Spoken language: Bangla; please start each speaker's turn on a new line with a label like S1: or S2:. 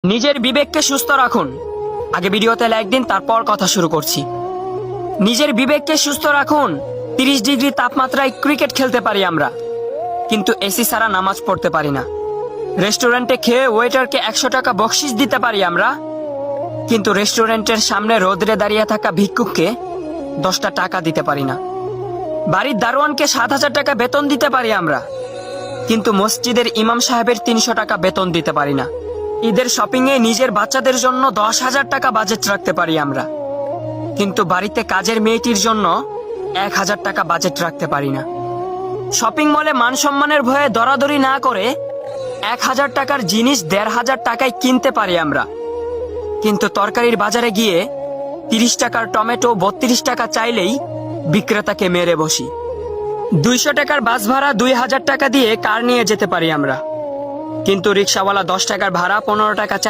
S1: নিজের বিবেককে সুস্থ রাখুন। আগে ভিডিওতে লাইক দিন, তারপর কথা শুরু করছি। নিজের বিবেককে সুস্থ রাখুন। 30 ডিগ্রি তাপমাত্রায় ক্রিকেট খেলতে পারি আমরা, কিন্তু এসি ছাড়া নামাজ পড়তে পারি না। রেস্টুরেন্টে খেয়ে ওয়েটারকে 100 টাকা বকশিশ দিতে পারি আমরা, কিন্তু রেস্টুরেন্টের সামনে রোদরে দাঁড়িয়ে থাকা ভিক্ষুককে 10টা টাকা দিতে পারি না। বাড়ির দারোয়ানকে 7,000 টাকা বেতন দিতে পারি আমরা, কিন্তু মসজিদের ইমাম সাহেবের 300 টাকা বেতন দিতে পারি না। ঈদের শপিংয়ে নিজের বাচ্চাদের জন্য 10,000 টাকা বাজেট রাখতে পারি আমরা, কিন্তু বাড়িতে কাজের মেয়েটির জন্য 1,000 টাকা বাজেট রাখতে পারি না। শপিং মলে মান সম্মানের ভয়ে দরাদরি না করে 1,000 টাকার জিনিস 1,500 টাকায় কিনতে পারি আমরা, কিন্তু তরকারির বাজারে গিয়ে 30 টাকার টমেটো 32 টাকা চাইলেই বিক্রেতাকে মেরে বসি। 200 টাকার বাস ভাড়া 2,000 টাকা দিয়ে কার নিয়ে যেতে পারি আমরা, কিন্তু রিক্সাওয়ালা 10 টাকার ভাড়া 15 টাকা চাই।